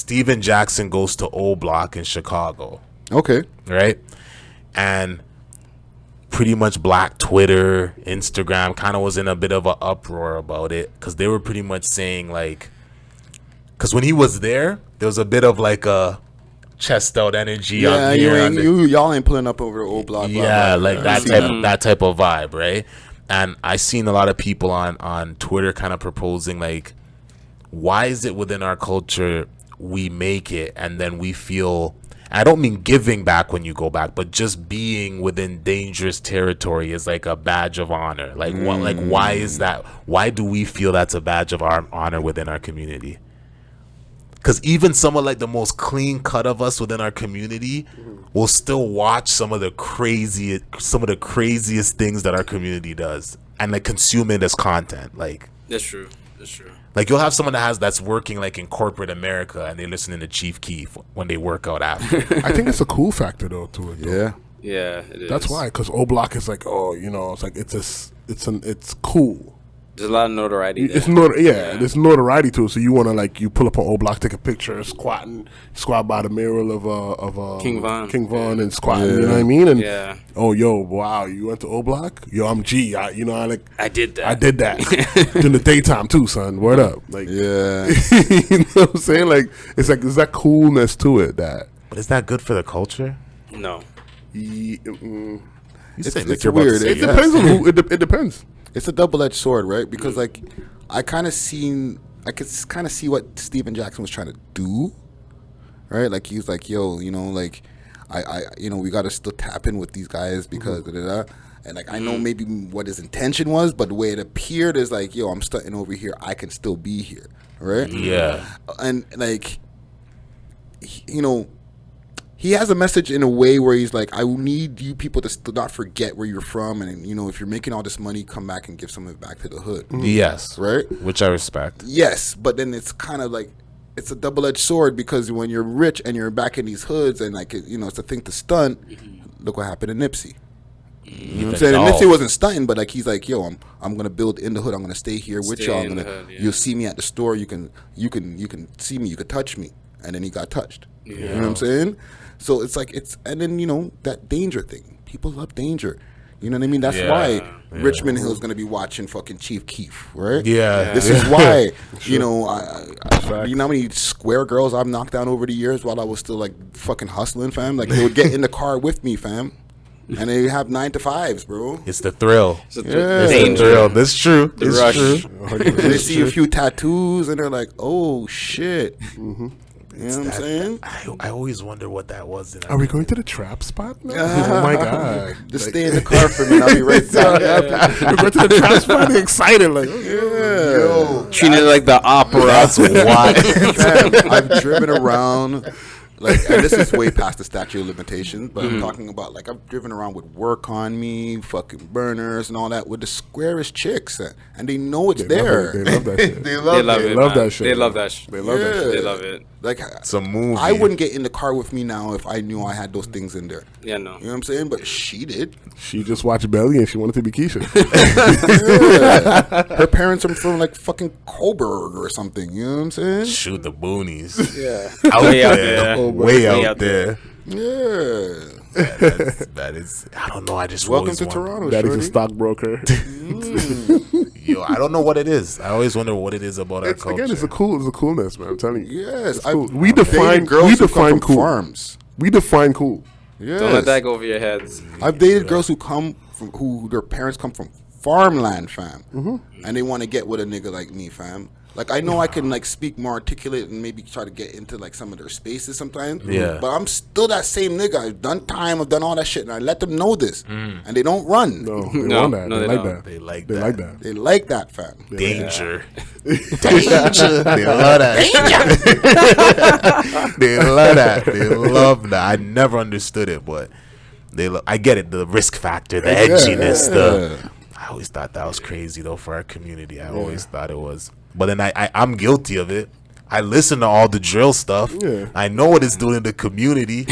Steven Jackson goes to Oblock in Chicago. Okay. Right? And pretty much Black Twitter, Instagram kind of was in a bit of an uproar about it because they were pretty much saying like, because when he was there was a bit of like a chest out energy. Yeah, y'all ain't pulling up over the old block. Yeah, like that type of vibe, right? And I seen a lot of people on Twitter kind of proposing like, why is it within our culture we make it and then we feel, I don't mean giving back when you go back, but just being within dangerous territory is like a badge of honor. Like what? Like why is that? Why do we feel that's a badge of our honor within our community? Because even someone like the most clean cut of us within our community will still watch some of the craziest things that our community does and like consume it as content. Like that's true. Like you'll have someone that's working like in corporate America and they're listening to Chief Keef when they work out after. I think it's a cool factor though to it. Though. Yeah, it is. That's why, because Oblock is like, it's like it's cool. There's a lot of notoriety there. There's notoriety to it. So you want to like, you pull up on Oblock, take a picture, squat by the mural of King Von and squatting. You know what I mean? And wow, you went to Oblock? Yo, I'm G. I did that during the daytime too, son. Word up, like you know what I'm saying? Like it's like there's that coolness to it that. But is that good for the culture? No. It's weird. It depends on who. It depends. It's a double-edged sword, right? Because like I could kind of see what Steven Jackson was trying to do, right? Like he's like, yo, like I we got to still tap in with these guys because and like I know maybe what his intention was, but the way it appeared is like, yo, I'm stunting over here, I can still be here, right? Yeah. And like he has a message in a way where he's like, I need you people to still not forget where you're from. And, if you're making all this money, come back and give some of it back to the hood. Yes. Right? Which I respect. Yes. But then it's kind of like, it's a double-edged sword because when you're rich and you're back in these hoods and like, it's a thing to stunt, look what happened to Nipsey. You know what I'm saying? And Nipsey wasn't stunting, but like he's like, yo, I'm gonna build in the hood. I'm gonna stay here with y'all. You'll see me at the store. You can see me. You can touch me. And then he got touched. Yeah. You know what I'm saying? So it's like and then that danger thing. People love danger. You know what I mean? That's why Richmond Hill's gonna be watching fucking Chief Keef, right? Yeah. This is why you know how many square girls I've knocked down over the years while I was still like fucking hustling, fam. Like they would get in the car with me, fam. And they have 9 to 5s, bro. It's the thrill. It's the thrill. That's true. It's rush. true. And they see a few tattoos and they're like, oh shit. You know what I'm saying? I always wonder what that was. Are we going to the trap spot now? Oh my god! Just stay in the car for me. I'll be right back. We're going to the trap spot. They're excited, like treating it like the opera. That's why. I've driven around. Like, and this is way past the statute of limitations, but I'm talking about like I've driven around with work on me, fucking burners and all that with the squarest chicks, and they know it's there. They love that shit. They love that shit. They love that shit. They love that shit. They love it. Like it's a movie. I wouldn't get in the car with me now if I knew I had those things in there. Yeah, no. You know what I'm saying? But she did. She just watched Belly and she wanted to be Keisha. Her parents are from like fucking Coburg or something. You know what I'm saying? Shoot the boonies. Yeah. Way out there. Yeah. That is. I don't know. I just welcome to Toronto. That is a stockbroker. Yo, I don't know what it is. I always wonder what it is about our culture. Again, it's a coolness, man. I'm telling you. Yes, cool. We define cool. Farms. We define cool. Yes. Don't let that go over your heads. I've dated girls who their parents come from farmland, fam, and they want to get with a nigga like me, fam. Like I know I can like speak more articulate and maybe try to get into like some of their spaces sometimes. Yeah. But I'm still that same nigga. I've done time. I've done all that shit, and I let them know this, and they don't run. No, they want that. No, they like that. They like They that. like that. They like that, fam. Danger. Danger. They love that. They love that. They love that. I never understood it, but I get it. The risk factor, the edginess. I always thought that was crazy though for our community. I always thought it was. But then I'm guilty of it. I listen to all the drill stuff. Yeah. I know what it's doing in the community.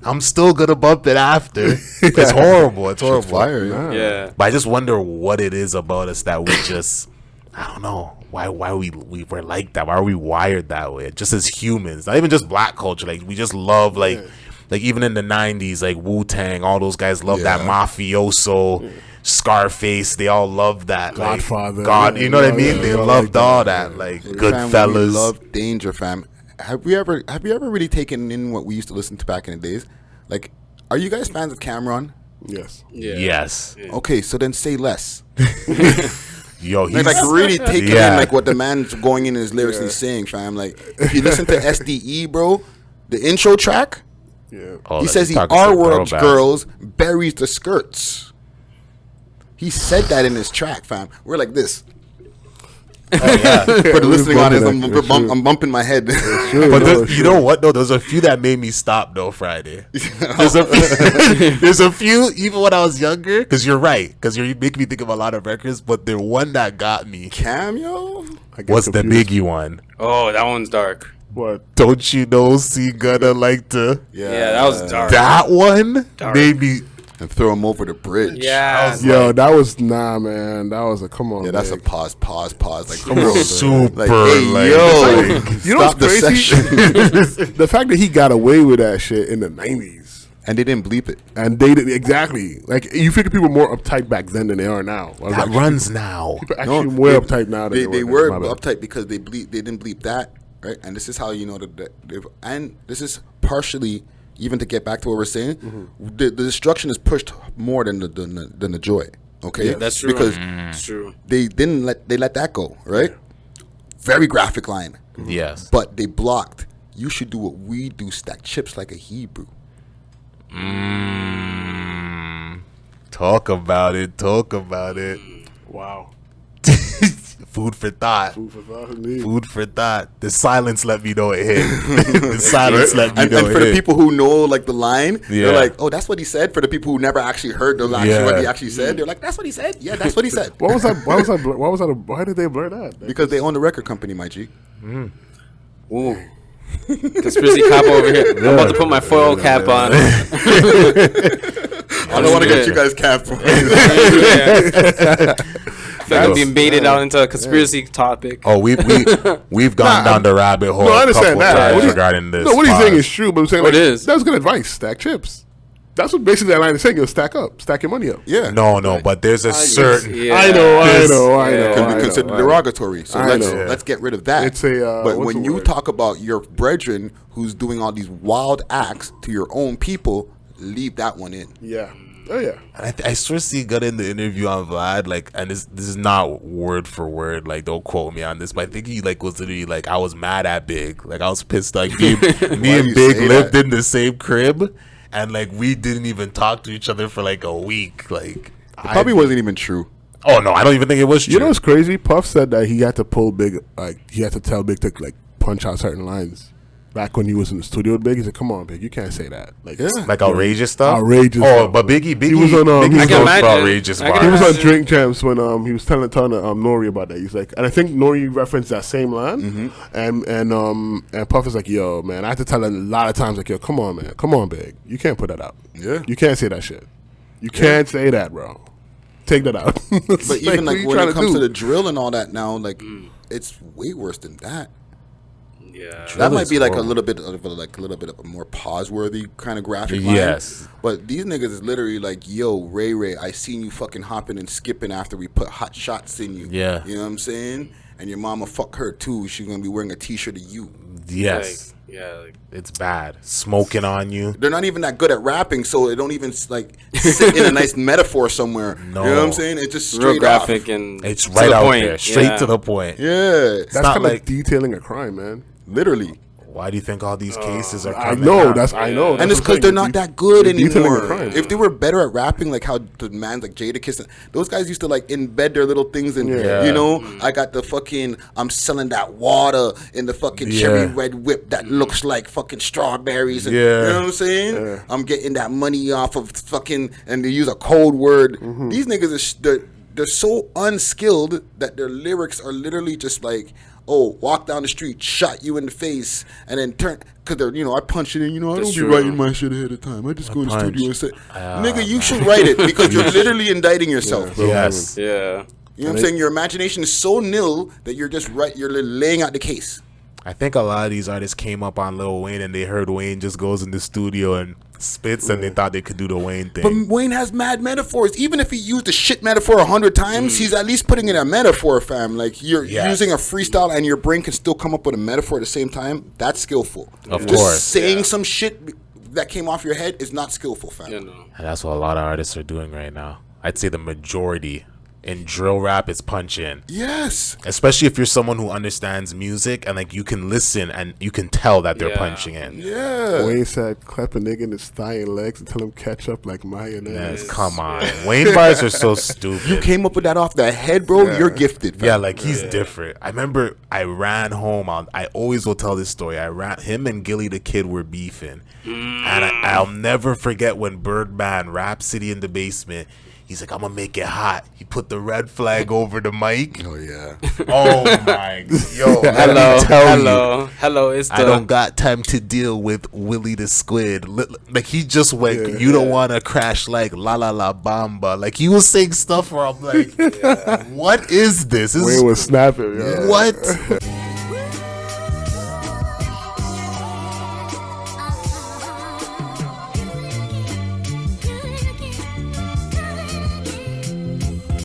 I'm still gonna bump it after. It's horrible. It's horrible. Fire, yeah. But I just wonder what it is about us that we just. I don't know why we were like that. Why are we wired that way? Just as humans, not even just black culture. Like we just love like even in the 90s, like Wu-Tang, all those guys love that mafioso. Scarface, they all love that. Godfather, like, God, you know what I mean? They loved all that, like Goodfellas. Love Danger, fam. Have you ever really taken in what we used to listen to back in the days? Like, are you guys fans of Cameron? Yes. Yeah. Yes. Yeah. Okay, so then say less. Yo, he's like really taking in like what the man's going in his lyrics and saying, fam. Like, if you listen to SDE, bro, the intro track, he says the R word girls buries the skirts. He said that in his track, fam. We're like this. For the listening audience, I'm bumping my head. But you know what, though? There's a few that made me stop, though, Friday. There's a few, even when I was younger, because you're right, because you make me think of a lot of records, but the one that got me Cameo was the Biggie one. Oh, that one's dark. What? Don't you know C Gunna like to... Yeah, that was dark. That one made me... And throw him over the bridge. Yeah. That was man. That was a come on. Yeah, that's big. a pause. Like, come on, super. Like, hey, yo, you know what's crazy? The fact that he got away with that shit in the 90s. And they didn't bleep it. And they did exactly. Like, you figure people were more uptight back then than they are now. That runs now. People actually more uptight now than they were uptight because they didn't bleep that, right? And this is how you know and this is partially. Even to get back to what we're saying, the destruction is pushed more than the joy. Okay, yeah, that's true. Because it's true. They let that go, right? Yeah. Very graphic line. Yes, but they blocked. You should do what we do: stack chips like a Hebrew. Talk about it. Wow. Food for thought. Indeed. Food for thought. The silence let me know it hit. The silence let me know it hit. And for the people who know like the line, they're like, "Oh, that's what he said." For the people who never actually heard the line, what he actually said, they're like, "That's what he said." Yeah, that's what he said. Why did they blur that? Because they own the record company, my G. Ooh. Conspiracy cop over here. I'm about to put my foil cap on. I don't want to get you guys capped. I feel like I'm being baited out into a conspiracy topic. Oh, we've gone down the rabbit hole. No, I understand that. Regarding this. No, what he's saying is true, but I'm saying it is. That's good advice. Stack chips. That's what basically that line is saying. You'll stack up, stack your money up. Yeah. No, but there's a certain. Yeah. I know. Can be considered derogatory. So let's get rid of that. It's a. But when you talk about your brethren who's doing all these wild acts to your own people, leave that one in. Yeah. Oh yeah. I swear he got in the interview on Vlad, like, and this is not word for word, like, don't quote me on this, but I think he like was literally like, I was mad at Big, like I was pissed, like me and Big lived in the same crib, and like we didn't even talk to each other for like a week, like it probably wasn't even true. Oh no, I don't even think it was true. You know what's crazy? Puff said that he had to pull Big, like he had to tell Big to like punch out certain lines. Back when he was in the studio with Big, he said, "Come on, Big, you can't say that." Like, like outrageous stuff. Stuff. But Biggie he was on. Biggie goes for outrageous bars. He was on Drink Champs when he was telling Nori about that. He's like, and I think Nori referenced that same line, and Puff is like, "Yo, man, I had to tell him a lot of times, like, yo, come on, man, come on, Big, you can't put that out. Yeah, you can't say that shit. You can't say that, bro. Take that out." But even like when it comes to the drill and all that now, like it's way worse than that. Yeah, that might be like a little bit of a more pause-worthy kind of graphic line. Yes, but these niggas is literally like, "Yo, Ray, I seen you fucking hopping and skipping after we put hot shots in you." Yeah, you know what I'm saying? And your mama fuck her too. She's gonna be wearing a T-shirt of you. Yes, it's bad. Smoking on you. They're not even that good at rapping, so it don't even like sit in a nice metaphor somewhere. No, you know what I'm saying? It's just straight real graphic off. and it's right out there, straight to the point. Yeah, that's kind of like detailing a crime, man. Literally. Why do you think all these cases are I coming know, out? I know. And it's because they're not that good anymore. If they were better at rapping, like how the man like Jadakiss, those guys used to like embed their little things in, you know, I got the fucking, I'm selling that water in the fucking cherry red whip that looks like fucking strawberries. And, you know what I'm saying? Yeah. I'm getting that money off of fucking, and they use a code word. These niggas are, they're so unskilled that their lyrics are literally just like, oh, walk down the street, shot you in the face, and then turn, because they're, you know, I punch it in, you know, I don't be writing my shit ahead of time. I just go in the studio and say, nigga, you should write it because you're literally indicting yourself. Yes. Yeah. You know what I'm saying? Your imagination is so nil that you're just you're laying out the case. I think a lot of these artists came up on Lil Wayne and they heard Wayne just goes in the studio and spits and they thought they could do the Wayne thing. But Wayne has mad metaphors. Even if he used the shit metaphor 100 times, he's at least putting in a metaphor, fam. Like you're using a freestyle and your brain can still come up with a metaphor at the same time. That's skillful. Of just course. saying some shit that came off your head is not skillful, fam. You know. And that's what a lot of artists are doing right now. I'd say the majority in drill rap is punch in. Yes. Especially if you're someone who understands music and like you can listen and you can tell that they're punching in. Yeah. Wayne said, clap a nigga in his thigh and legs and tell him catch up like mayonnaise. Yes, come on. Wayne bars are so stupid. You came up with that off the head, bro. You're gifted, fam. Yeah, like he's different. I remember I ran home. I always will tell this story. Him and Gilly the Kid were beefing. And I'll never forget when Birdman, Rhapsody in the Basement, he's like, I'm going to make it hot. He put the red flag over the mic. Oh, yeah. Oh, my. Yo, Hello. It's I don't got time to deal with Willie the Squid. Like, he just went, you don't want to crash like La La La Bamba. Like, he was saying stuff where I'm like, what is this? Wayne was snapping, yo. What?